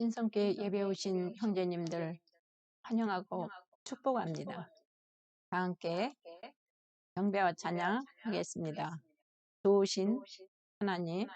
신성교회 예배 오신 형제님들 환영하고 축복합니다. 다 함께 경배와 찬양하겠습니다. 좋으신 하나님,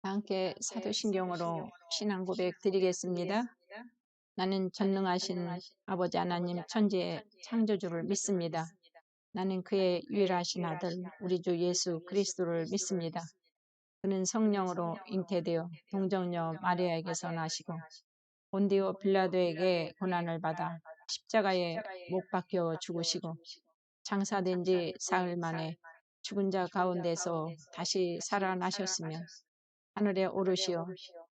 다 함께 사도신경으로 신앙 고백 드리겠습니다. 나는 전능하신 아버지 하나님 천지의 창조주를 믿습니다. 나는 그의 유일하신 아들 우리 주 예수 그리스도를 믿습니다. 그는 성령으로 잉태되어 동정녀 마리아에게서 나시고 본디오 빌라도에게 고난을 받아 십자가에 못 박혀 죽으시고 장사된 지 사흘 만에 죽은 자 가운데서 다시 살아나셨으며 하늘에 오르시어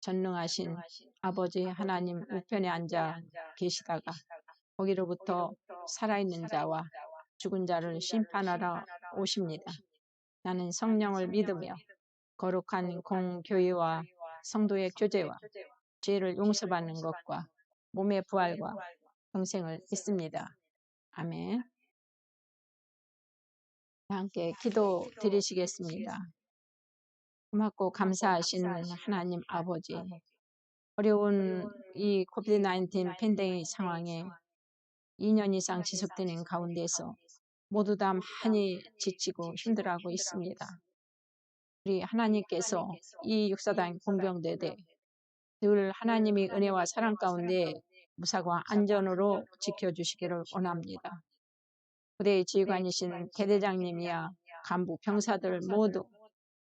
전능하신 아버지 하나님 우편에 앉아 계시다가 거기로부터 살아있는 자와 죽은 자를 심판하러 오십니다. 나는 성령을 믿으며 거룩한 공교회와 성도의 교제와 죄를 용서받는 것과 몸의 부활과 영생을 믿습니다. 아멘. 함께 기도 드리시겠습니다. 고맙고 감사하신 하나님 아버지, 어려운 이 코비드-19 팬데믹 상황에 2년 이상 지속되는 가운데서 모두 다 많이 지치고 힘들어하고 있습니다. 우리 하나님께서 이 육사당 공병대대 늘 하나님의 은혜와 사랑 가운데 무사과 안전으로 지켜주시기를 원합니다. 부대의 지휘관이신 대대장님이야 간부 병사들 모두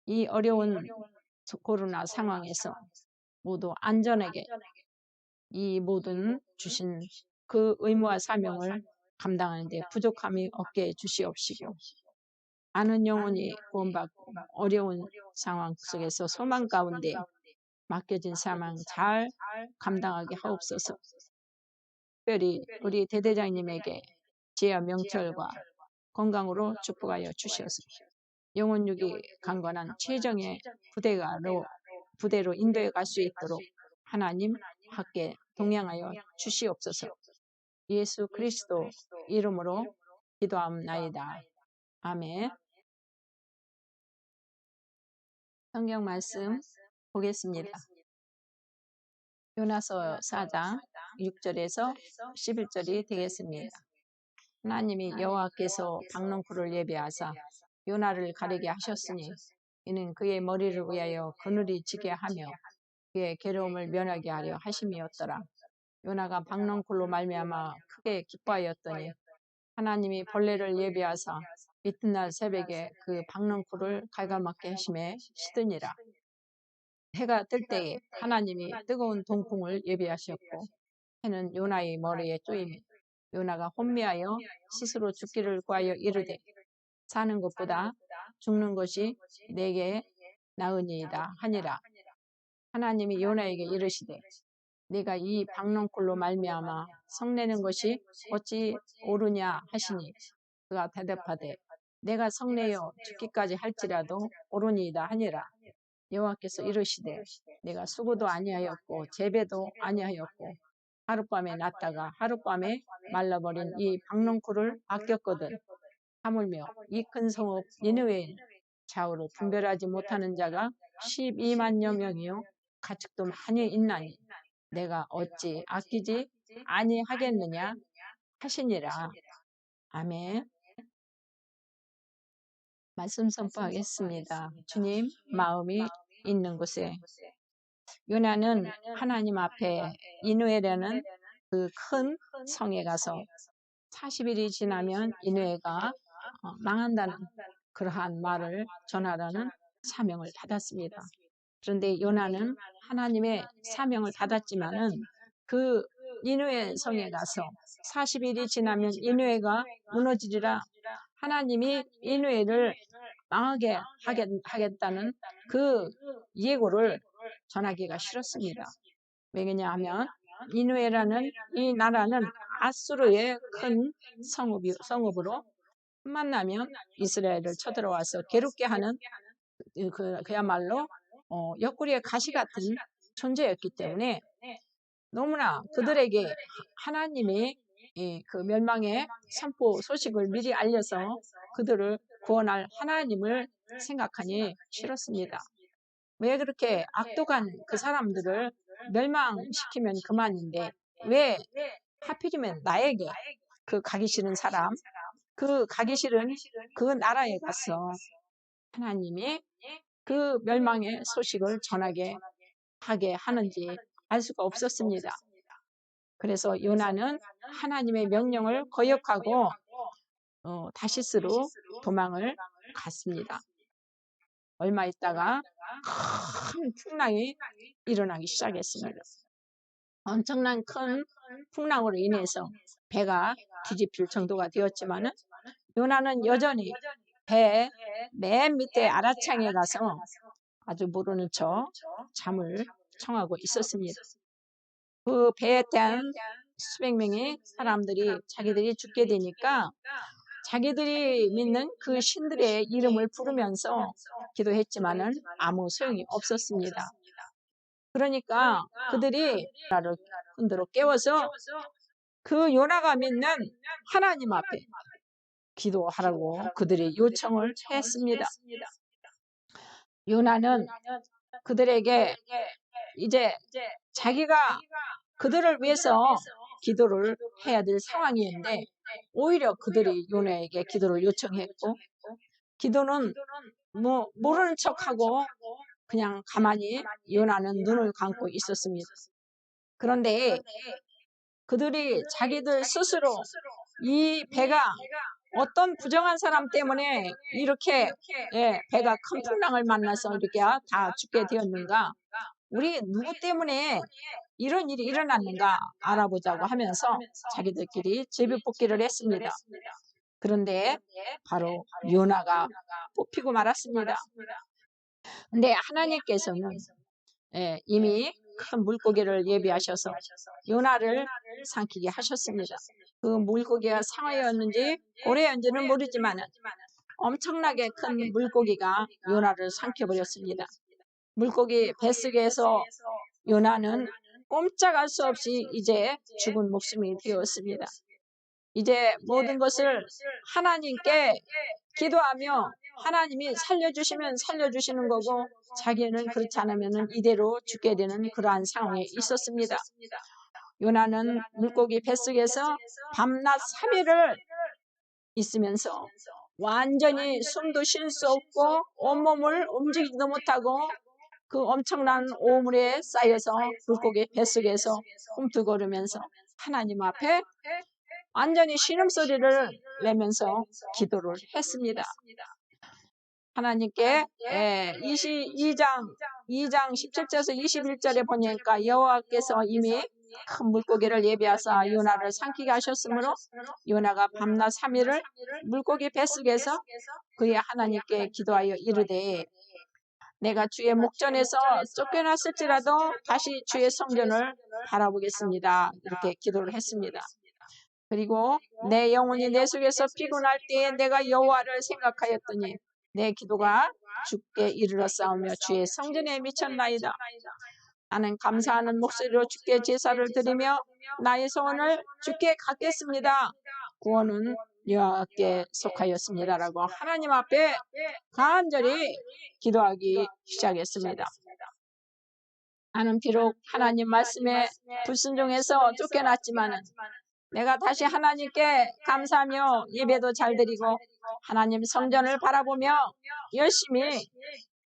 이 어려운 코로나 상황에서 모두 안전하게 이 모든 주신 그 의무와 사명을 감당하는 데 부족함이 없게 주시옵시고 많은 영혼이 구원받고 어려운 상황 속에서 소망 가운데 맡겨진 사명 잘 감당하게 하옵소서. 특별히 우리 대대장님에게 지혜와 명철과 건강으로 축복하여 주시옵소서. 영혼육이 강건한 최정의 부대로 인도해 갈 수 있도록 하나님 함께 동행하여 주시옵소서. 예수 그리스도 이름으로 기도하옵나이다. 아멘. 성경 말씀 보겠습니다. 요나서 4장 6절에서 11절이 되겠습니다. 하나님이 여호와께서 박넝쿨을 예비하사 요나를 가리게 하셨으니 이는 그의 머리를 위하여 그늘이 지게 하며 그의 괴로움을 면하게 하려 하심이었더라. 요나가 박넝쿨로 말미암아 크게 기뻐하였더니 하나님이 벌레를 예비하사 이튿날 새벽에 그 박넝쿨을 갉아먹게 하심에 시드니라. 해가 뜰 때에 하나님이 뜨거운 동풍을 예비하셨고 해는 요나의 머리에 쪼이며 요나가 혼미하여 스스로 죽기를 구하여 이르되 사는 것보다 죽는 것이 내게 나으니이다 하니라. 하나님이 요나에게 이르시되 네가 이 박넝쿨로 말미암아 성내는 것이 어찌 옳으냐 하시니 그가 대답하되 내가 성내어 죽기까지 할지라도 옳으니이다 하니라. 여호와께서 이르시되 내가 수고도 아니하였고 재배도 아니하였고 하룻밤에 났다가 하룻밤에 말라버린 이 박넝쿨을 아꼈거든. 하물며 이 큰 성읍 니느웨에 좌우로 분별하지 못하는 자가 12만여 명이요 가축도 많이 있나니 내가 어찌 아끼지 아니하겠느냐 하시니라. 아멘. 말씀 선포하겠습니다. 주님 마음이 있는 곳에 요나는 하나님 앞에 니느웨라는 그 큰 성에 가서 40일이 지나면 니느웨가 망한다는 그러한 말을 전하라는 사명을 받았습니다. 그런데 요나는 하나님의 사명을 받았지만은 그 니느웨 성에 가서 40일이 지나면 니느웨가 무너지리라. 하나님이 니느웨를 망하게 하겠다는 그 예고를 전하기가 싫었습니다. 왜냐하면 니느웨라는 이 나라는 아수르의 큰 성읍으로 틈만 나면 이스라엘을 쳐들어와서 괴롭게 하는 그야말로 옆구리에 가시 같은 존재였기 때문에 너무나 그들에게 하나님이 그 멸망의 선포 소식을 미리 알려서 그들을 구원할 하나님을 생각하니 싫었습니다. 왜 그렇게 악독한 그 사람들을 멸망시키면 그만인데 왜 하필이면 나에게 그 가기 싫은 사람, 그 가기 싫은 그 나라에 가서 하나님이 그 멸망의 소식을 전하게 하게 하는지 알 수가 없었습니다. 그래서 요나는 하나님의 명령을 거역하고 다시스로 도망을 갔습니다. 얼마 있다가 큰 풍랑이 일어나기 시작했습니다. 엄청난 큰 풍랑으로 인해서 배가 뒤집힐 정도가 되었지만은 요나는 여전히 배 맨 밑에 아라창에 가서 아주 모르는 척 잠을 청하고 있었습니다. 그 배에 대한 수백 명의 사람들이 자기들이 죽게 되니까 자기들이 믿는 그 신들의 이름을 부르면서 기도했지만은 아무 소용이 없었습니다. 그러니까 그들이 나를 흔들어 깨워서 그 요나가 믿는 하나님 앞에 기도하라고 그들이 요청을 했습니다. 요나는 그들에게 이제 자기가 그들을 위해서 기도를 해야 될 상황이었는데 오히려 그들이 요나에게 기도를 요청했고 기도는 뭐 모르는 척하고 그냥 가만히 요나는 눈을 감고 있었습니다. 그런데 그들이 자기들 스스로 이 배가 어떤 부정한 사람 때문에 이렇게 배가 큰 풍랑을 만나서 이렇게 다 죽게 되었는가? 우리 누구 때문에 이런 일이 일어났는가 알아보자고 하면서 자기들끼리 제비뽑기를 했습니다. 그런데 바로 요나가 뽑히고 말았습니다. 근데 하나님께서는 이미 큰 물고기를 예비하셔서 요나를 삼키게 하셨습니다. 그 물고기가 상어였는지 고래였는지는 모르지만 엄청나게 큰 물고기가 요나를 삼켜버렸습니다. 물고기 뱃속에서 요나는 꼼짝할 수 없이 이제 죽은 목숨이 되었습니다. 이제 모든 것을 하나님께 기도하며 하나님이 살려주시면 살려주시는 거고 자기는 그렇지 않으면 이대로 죽게 되는 그러한 상황에 있었습니다. 요나는 물고기 뱃속에서 밤낮 3일을 있으면서 완전히 숨도 쉴 수 없고 온몸을 움직이지도 못하고 그 엄청난 오물에 쌓여서 물고기 뱃속에서 꿈틀거리면서 하나님 앞에 완전히 신음소리를 내면서 기도를 했습니다. 하나님께 2장 17절에서 21절에 보니까 여호와께서 이미 큰 물고기를 예비하사 요나를 삼키게 하셨으므로 요나가 밤낮 3일을 물고기 뱃속에서 그의 하나님께 기도하여 이르되 내가 주의 목전에서 쫓겨났을지라도 다시 주의 성전을 바라보겠습니다. 이렇게 기도를 했습니다. 그리고 내 영혼이 내 속에서 피곤할 때에 내가 여호와를 생각하였더니 내 기도가 주께 이르렀사오며 주의 성전에 미쳤나이다. 나는 감사하는 목소리로 주께 제사를 드리며 나의 소원을 주께 갖겠습니다. 구원은 여호와께 속하였습니다라고 하나님 앞에 간절히 기도하기 시작했습니다. 나는 비록 하나님 말씀에 불순종해서 쫓겨났지만은 내가 다시 하나님께 감사하며 예배도 잘 드리고 하나님 성전을 바라보며 열심히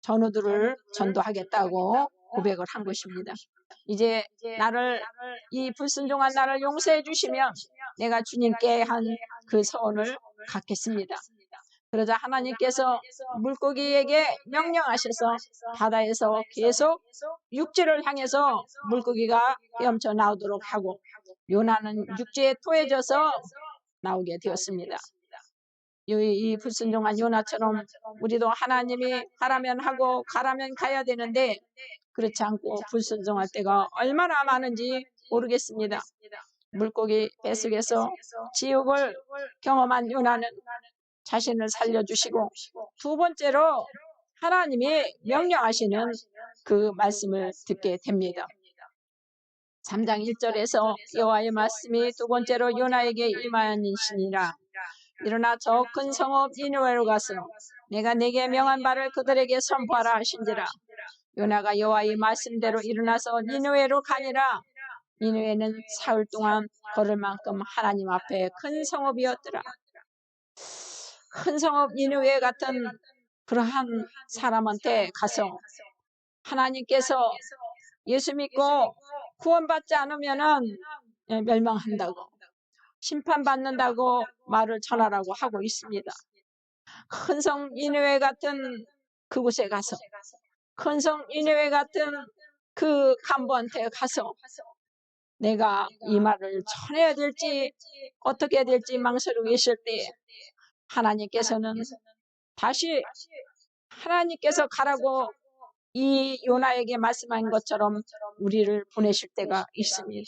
전우들을 전도하겠다고 고백을 한 것입니다. 이제 이 불순종한 나를 용서해 주시면 내가 주님께 한 그 소원을 갖겠습니다. 그러자 하나님께서 물고기에게 명령하셔서 바다에서 계속 육지를 향해서 물고기가 헤엄쳐 나오도록 하고 요나는 육지에 토해져서 나오게 되었습니다. 이 불순종한 요나처럼 우리도 하나님이 하라면 하고 가라면 가야 되는데 그렇지 않고 불순종할 때가 얼마나 많은지 모르겠습니다. 물고기 뱃속에서 지옥을 경험한 요나는 자신을 살려주시고 두 번째로 하나님이 명령하시는 그 말씀을 듣게 됩니다. 3장 1절에서 여호와의 말씀이 두 번째로 요나에게 임하니시니라. 일어나 저 큰 성읍 니느웨로 가서 내가 내게 명한 바를 그들에게 선포하라 하신지라. 요나가 여호와의 말씀대로 일어나서 니느웨로 가니라. 니느웨는 사흘 동안 걸을 만큼 하나님 앞에 큰 성읍이었더라. 큰 성읍 니느웨 같은 그러한 사람한테 가서 하나님께서 예수 믿고 구원받지 않으면은 멸망한다고 심판받는다고 말을 전하라고 하고 있습니다. 큰 성 니느웨 같은 그곳에 가서 큰 성 니느웨 같은 그 간부한테 가서 내가 이 말을 전해야 될지 어떻게 해야 될지 망설이고 있을 때 하나님께서는 다시 하나님께서 가라고 이 요나에게 말씀한 것처럼 우리를 보내실 때가 있습니다.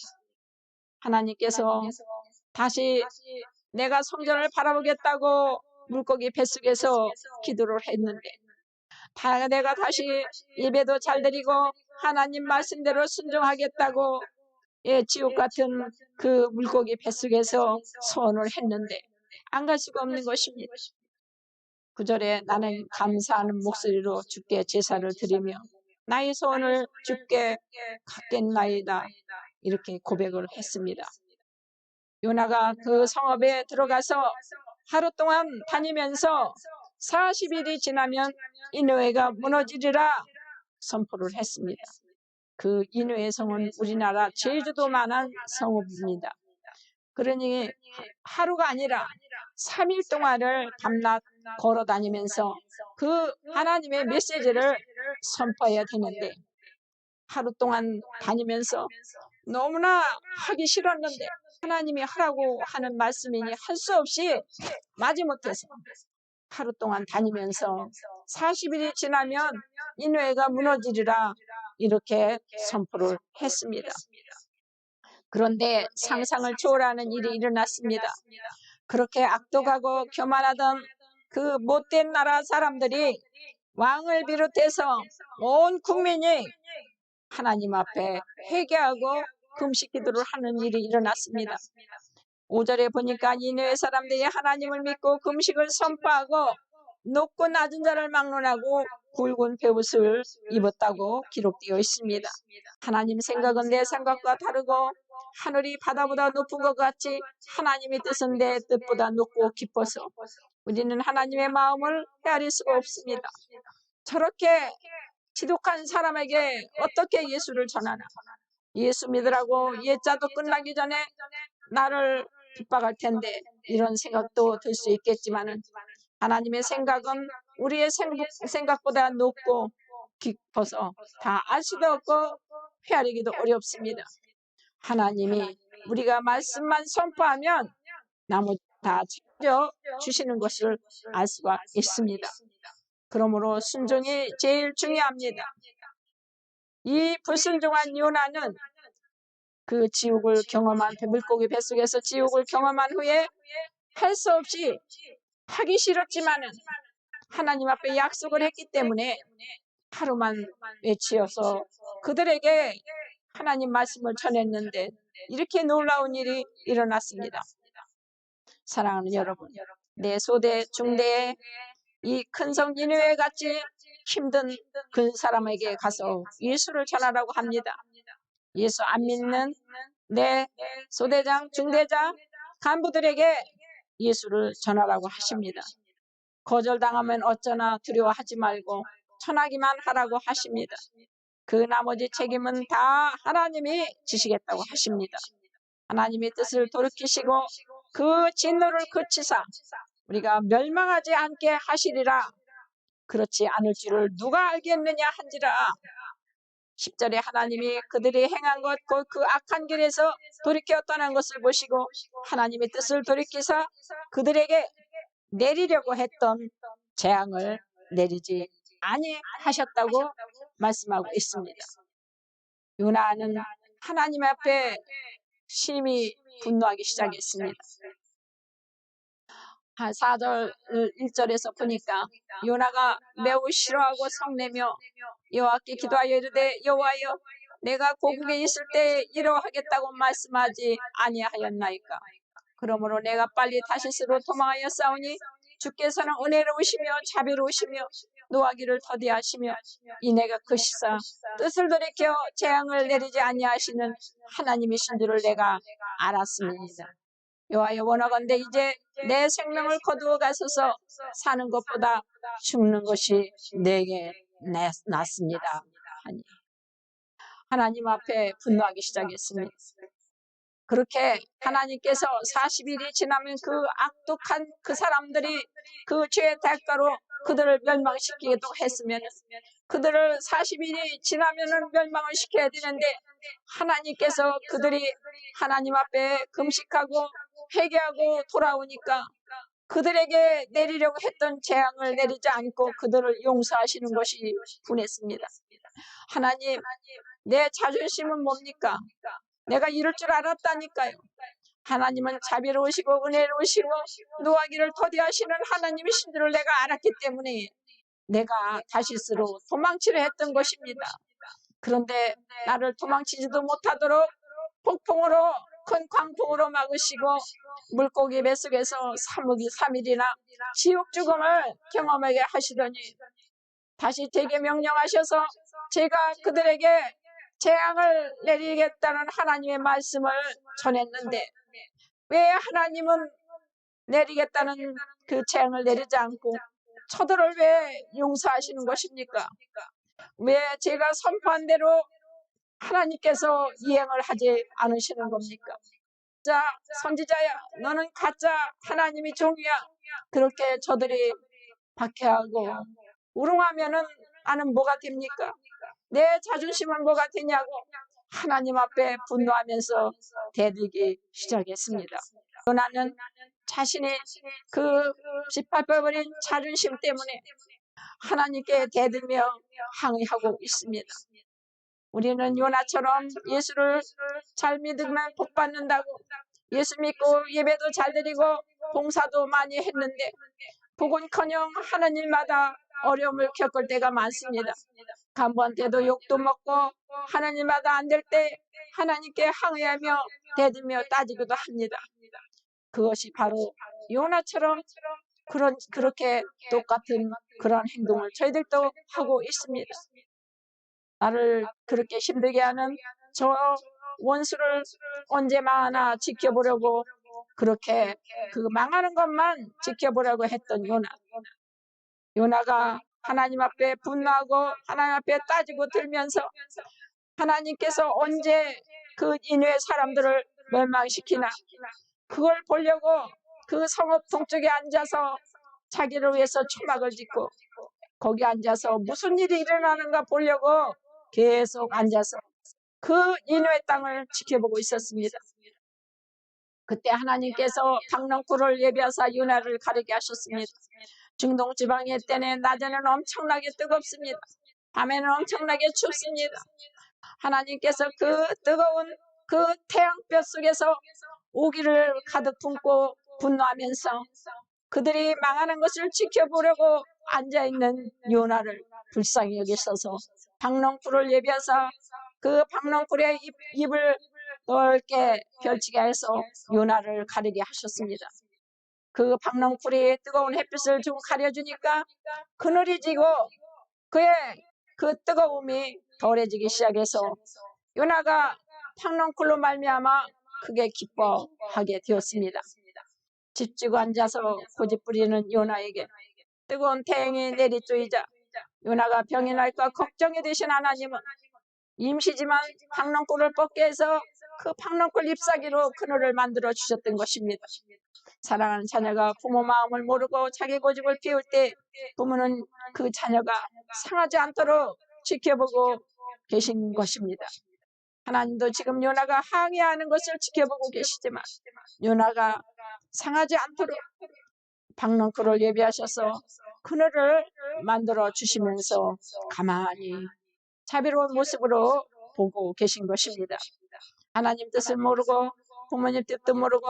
하나님께서 다시 내가 성전을 바라보겠다고 물고기 뱃속에서 기도를 했는데 내가 다시 예배도 잘 드리고 하나님 말씀대로 순종하겠다고 지옥 같은 그 물고기 뱃속에서 소원을 했는데 안 갈 수가 없는 것입니다. 9절에 나는 감사하는 목소리로 주께 제사를 드리며 나의 소원을 주께 갖겠나이다 이렇게 고백을 했습니다. 요나가 그 성읍에 들어가서 하루 동안 다니면서 40일이 지나면 니느웨가 무너지리라 선포를 했습니다. 그 니느웨 성은 우리나라 제주도만한 성읍입니다. 그러니 하루가 아니라 3일 동안을 밤낮 걸어 다니면서 그 하나님의 메시지를 선포해야 되는데 하루 동안 다니면서 너무나 하기 싫었는데 하나님이 하라고 하는 말씀이니 할 수 없이 마지못해서 하루 동안 다니면서 40일이 지나면 니느웨가 무너지리라 이렇게 선포를 했습니다. 그런데 상상을 초월하는 일이 일어났습니다. 그렇게 악독하고 교만하던 그 못된 나라 사람들이 왕을 비롯해서 온 국민이 하나님 앞에 회개하고 금식 기도를 하는 일이 일어났습니다. 5절에 보니까 니느웨 사람들이 하나님을 믿고 금식을 선포하고 높고 낮은 자를 막론하고 굵은 베옷을 입었다고 기록되어 있습니다. 하나님 생각은 내 생각과 다르고 하늘이 바다보다 높은 것 같이 하나님의 뜻은 내 뜻보다 높고 깊어서 우리는 하나님의 마음을 헤아릴 수가 없습니다. 저렇게 지독한 사람에게 어떻게 예수를 전하나? 예수 믿으라고 옛자도 끝나기 전에 나를 핍박할 텐데 이런 생각도 들 수 있겠지만은 하나님의 생각은 우리의 생각보다 높고 깊어서 다 알 수도 없고 헤아리기도 어렵습니다. 하나님이 우리가 말씀만 선포하면 나머지 다 챙겨 주시는 것을 알 수가 있습니다. 그러므로 순종이 제일 중요합니다. 이 불순종한 요나는 그 지옥을 경험한 물고기 뱃속에서 지옥을 경험한 후에 할 수 없이 하기 싫었지만은 하나님 앞에 약속을 했기 때문에 하루만 외치어서 그들에게 하나님 말씀을 전했는데 이렇게 놀라운 일이 일어났습니다. 사랑하는 여러분, 내 소대 중대에 이 큰 성 니느웨 같이 힘든 그 사람에게 가서 예수를 전하라고 합니다. 예수 안 믿는 내 소대장, 중대장, 간부들에게 예수를 전하라고 하십니다. 거절당하면 어쩌나 두려워하지 말고 전하기만 하라고 하십니다. 그 나머지 책임은 다 하나님이 지시겠다고 하십니다. 하나님의 뜻을 돌이키시고 그 진노를 그치사 우리가 멸망하지 않게 하시리라. 그렇지 않을 줄을 누가 알겠느냐 한지라. 10절에 하나님이 그들이 행한 것 곧 그 악한 길에서 돌이켜 떠난 것을 보시고 하나님의 뜻을 돌이키사 그들에게 내리려고 했던 재앙을 내리지 아니하셨다고 말씀하고 있습니다. 요나는 하나님 앞에 심히 분노하기 시작했습니다. 4절 1절에서 보니까 요나가 매우 싫어하고 성내며 여호와께 기도하여 이르되 여호와여 내가 고국에 있을 때 이러하겠다고 말씀하지 아니하였나이까. 그러므로 내가 빨리 다시스로 도망하여 싸우니 주께서는 은혜로우시며 자비로우시며 노하기를 더디하시며 이내가 크시사 뜻을 돌이켜 재앙을 내리지 아니하시는 하나님이신 줄을 내가 알았습니다. 여호와여 원하건대 이제 내 생명을 거두어 가소서. 사는 것보다 죽는 것이 내게 낫습니다. 하나님 앞에 분노하기 시작했습니다. 그렇게 하나님께서 40일이 지나면 그 악독한 그 사람들이 그 죄의 대가로 그들을 멸망시키기도 했으면 그들을 40일이 지나면 멸망을 시켜야 되는데 하나님께서 그들이 하나님 앞에 금식하고 회개하고 돌아오니까 그들에게 내리려고 했던 재앙을 내리지 않고 그들을 용서하시는 것이 분했습니다. 하나님, 내 자존심은 뭡니까? 내가 이럴 줄 알았다니까요. 하나님은 자비로우시고 은혜로우시고 노하기를 더디하시는 하나님이신 줄을 내가 알았기 때문에 내가 다시스로 도망치려 했던 것입니다. 그런데 나를 도망치지도 못하도록 폭풍으로 큰 광풍으로 막으시고 물고기 뱃속에서 3일이나 지옥 죽음을 경험하게 하시더니 다시 되게 명령하셔서 제가 그들에게 재앙을 내리겠다는 하나님의 말씀을 전했는데 왜 하나님은 내리겠다는 그 재앙을 내리지 않고 저들을 왜 용서하시는 것입니까? 왜 제가 선포한 대로 하나님께서 이행을 하지 않으시는 겁니까? 자, 선지자야, 너는 가짜 하나님이 종이야. 그렇게 저들이 박해하고 우롱하면은 나는 뭐가 됩니까? 내 자존심은 뭐가 되냐고 하나님 앞에 분노하면서 대들기 시작했습니다. 요나는 자신의 그 짓밟혀버린 자존심 때문에 하나님께 대들며 항의하고 있습니다. 우리는 요나처럼 예수를 잘 믿으면 복 받는다고 예수 믿고 예배도 잘 드리고 봉사도 많이 했는데 복은커녕 하는 일마다 어려움을 겪을 때가 많습니다. 간부한테도 욕도 먹고 하는 일마다 안 될 때 하나님께 항의하며 대들며 따지기도 합니다. 그것이 바로 요나처럼 그렇게 똑같은 그런 행동을 저희들도 하고 있습니다. 나를 그렇게 힘들게 하는 저 원수를 언제 망하나 지켜보려고 그렇게 그 망하는 것만 지켜보려고 했던 요나가 하나님 앞에 분노하고 하나님 앞에 따지고 들면서 하나님께서 언제 그 니느웨 사람들을 멸망시키나 그걸 보려고 그 성읍 동쪽에 앉아서 자기를 위해서 초막을 짓고 거기 앉아서 무슨 일이 일어나는가 보려고 계속 앉아서 그 니느웨 땅을 지켜보고 있었습니다. 그때 하나님께서 박넝쿨을 예비하사 요나를 가리게 하셨습니다. 중동 지방의 때는 낮에는 엄청나게 뜨겁습니다. 밤에는 엄청나게 춥습니다. 하나님께서 그 뜨거운 그 태양볕 속에서 오기를 가득 품고 분노하면서 그들이 망하는 것을 지켜보려고 앉아있는 요나를 불쌍히 여기셔서 박넝쿨을 예비해서 그 박넝쿨의 입을 넓게 펼치게 해서 요나를 가리게 하셨습니다. 그 박넝쿨이 뜨거운 햇빛을 좀 가려주니까 그늘이 지고 그의 그 뜨거움이 덜해지기 시작해서 요나가 박넝쿨로 말미암아 크게 기뻐하게 되었습니다. 집지고 앉아서 고집 부리는 요나에게 뜨거운 태양이 내리쬐이자 요나가 병이 날까 걱정이 되신 하나님은 임시지만 박넝쿨을 뻗게 해서 그 박넝쿨 잎사귀로 그늘을 만들어 주셨던 것입니다. 사랑하는 자녀가 부모 마음을 모르고 자기 고집을 피울 때 부모는 그 자녀가 상하지 않도록 지켜보고 계신 것입니다. 하나님도 지금 요나가 항의하는 것을 지켜보고 계시지만 요나가 상하지 않도록 박넝쿨을 예비하셔서 그늘을 만들어 주시면서 가만히 자비로운 모습으로 보고 계신 것입니다. 하나님 뜻을 모르고 부모님 뜻도 모르고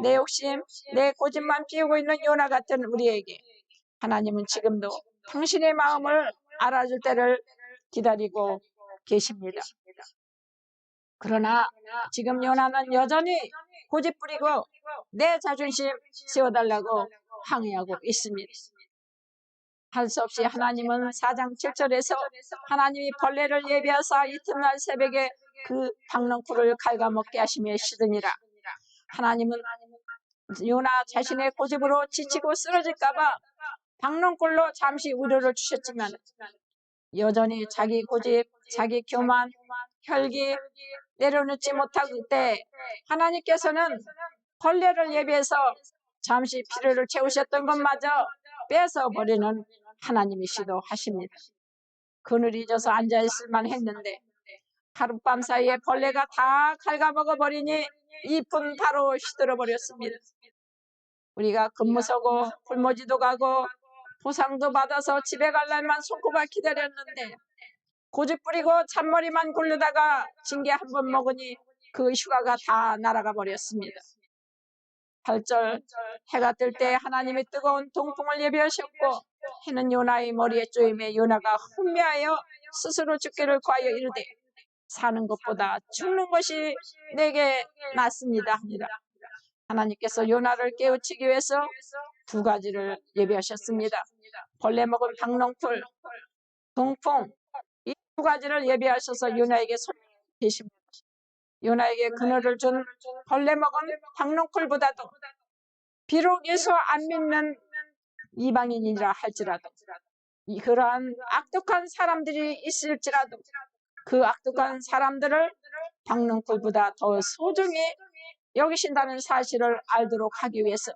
내 욕심, 내 고집만 피우고 있는 요나 같은 우리에게 하나님은 지금도 당신의 마음을 알아줄 때를 기다리고 계십니다. 그러나 지금 요나는 여전히 고집 부리고 내 자존심 세워달라고 항의하고 있습니다. 할 수 없이 하나님은 4장 7절에서 하나님이 벌레를 예비하사 이튿날 새벽에 그 박넝쿨을 갉아먹게 하시며 시드니라. 하나님은 요나 자신의 고집으로 지치고 쓰러질까봐 박넝쿨로 잠시 우려를 주셨지만 여전히 자기 고집, 자기 교만, 혈기 내려놓지 못하고 때 하나님께서는 벌레를 예비해서 잠시 필요를 채우셨던 것마저 뺏어버리는 하나님이시도 하십니다. 그늘이 져서 앉아있을만 했는데 하룻밤 사이에 벌레가 다 갉아먹어버리니 잎은 바로 시들어버렸습니다. 우리가 근무 서고 굶어지도 가고 보상도 받아서 집에 갈 날만 손꼽아 기다렸는데 고집 부리고 잔머리만 굴르다가 징계 한 번 먹으니 그 휴가가 다 날아가 버렸습니다. 8절 해가 뜰 때 하나님이 뜨거운 동풍을 예비하셨고 해는 요나의 머리에 쪼임에 요나가 혼미하여 스스로 죽기를 과하여 이르되 사는 것보다 죽는 것이 내게 낫습니다 하니라. 하나님께서 요나를 깨우치기 위해서 두 가지를 예비하셨습니다. 벌레 먹은 박넝쿨, 동풍 이 두 가지를 예비하셔서 요나에게 계십니다. 요나에게 그늘을 준 벌레 먹은 박넝쿨보다도 비록 예수 안 믿는 이방인이라 할지라도 그러한 악독한 사람들이 있을지라도 그 악독한 사람들을 박넝쿨보다 더 소중히 여기신다는 사실을 알도록 하기 위해서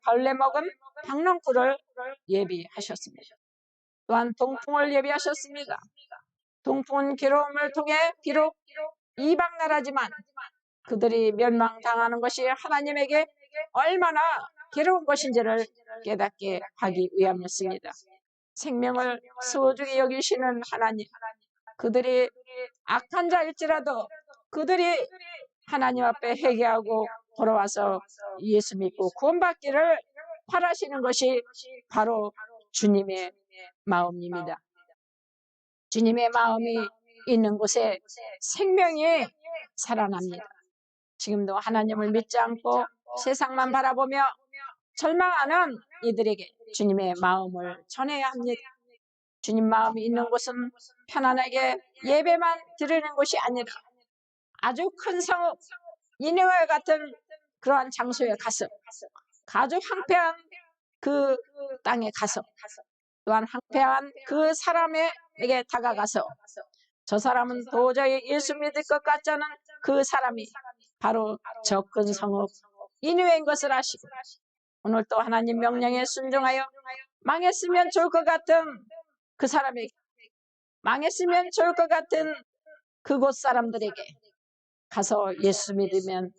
벌레 먹은 박넝쿨을 예비하셨습니다. 또한 동풍을 예비하셨습니다. 동풍은 괴로움을 통해 비록 이방 나라지만 그들이 멸망당하는 것이 하나님에게 얼마나 괴로운 것인지를 깨닫게 하기 위함이었습니다. 생명을 소중히 여기시는 하나님, 그들이 악한 자일지라도 그들이 하나님 앞에 회개하고 돌아와서 예수 믿고 구원받기를 바라시는 것이 바로 주님의 마음입니다. 주님의 마음이 있는 곳에 생명이 살아납니다. 지금도 하나님을 믿지 않고 세상만 바라보며 절망하는 이들에게 주님의 마음을 전해야 합니다. 주님 마음이 있는 곳은 편안하게 예배만 드리는 곳이 아니라 아주 큰 성읍 니느웨 같은 그러한 장소에 가서 아주 황폐한 그 땅에 가서 또한 황폐한 그 사람에게 다가가서 저 사람은 도저히 예수 믿을 것 같지 않은 그 사람이 바로 저 큰 성읍 니느웨인 것을 아시고 오늘 또 하나님 명령에 순종하여 망했으면 좋을 것 같은 그 사람에게 망했으면 좋을 것 같은 그곳 사람들에게 가서 예수 믿으면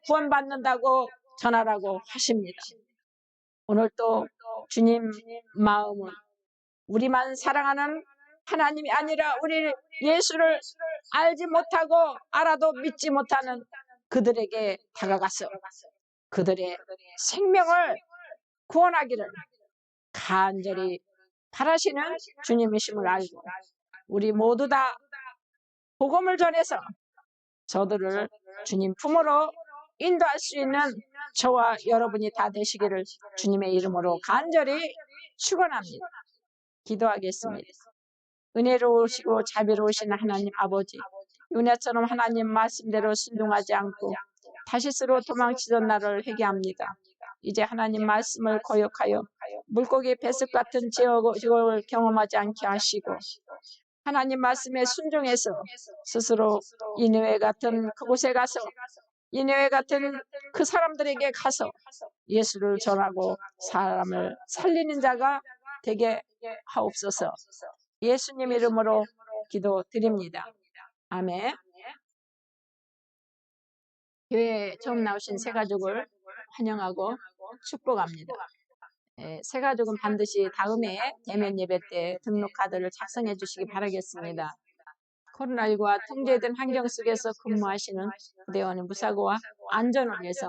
구원받는다고 전하라고 하십니다. 오늘 또 주님 마음은 우리만 사랑하는 하나님이 아니라 우리 예수를 알지 못하고 알아도 믿지 못하는 그들에게 다가가서 그들의 생명을 구원하기를 간절히 바라시는 주님이심을 알고 우리 모두 다 복음을 전해서 저들을 주님 품으로 인도할 수 있는 저와 여러분이 다 되시기를 주님의 이름으로 간절히 축원합니다. 기도하겠습니다. 은혜로우시고 자비로우신 하나님 아버지, 은혜처럼 하나님 말씀대로 순종하지 않고 다시스로 도망치던 나를 회개합니다. 이제 하나님 말씀을 거역하여 물고기 뱃속 같은 지옥을 경험하지 않게 하시고 하나님 말씀에 순종해서 스스로 니느웨 같은 그곳에 가서 니느웨 같은 그 사람들에게 가서 예수를 전하고 사람을 살리는 자가 되게 하옵소서. 예수님 이름으로 기도드립니다. 아멘. 교회에 처음 나오신 새가족을 환영하고 축복합니다. 새가족은 반드시 다음에 대면 예배 때 등록 카드를 작성해 주시기 바라겠습니다. 코로나19와 통제된 환경 속에서 근무하시는 부대원의 무사고와 안전을 위해서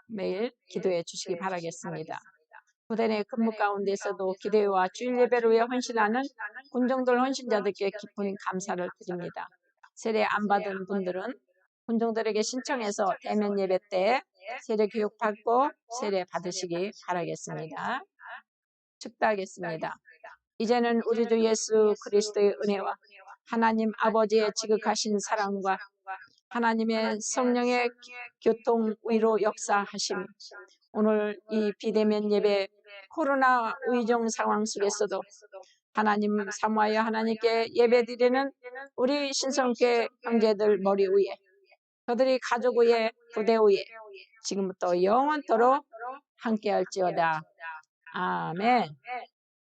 매일 기도해 주시기 바라겠습니다. 부대 내 근무 가운데서도 기도와 주일 예배를 위해 헌신하는 군종들 헌신자들께 깊은 감사를 드립니다. 세례 안 받은 분들은 군종들에게 신청해서 대면 예배 때 세례 교육 받고 세례 받으시기 바라겠습니다. 축도하겠습니다. 이제는 우리 주 예수 그리스도의 은혜와 하나님 아버지의 지극하신 사랑과 하나님의 성령의 교통 위로 역사하심 오늘 이 비대면 예배 코로나 의정 상황 속에서도 하나님 사모하여 하나님께 예배드리는 우리 신성교회 형제들 머리 위에 저들이 가족 위에 부대 위에 지금부터 영원토록 함께할지어다. 아멘.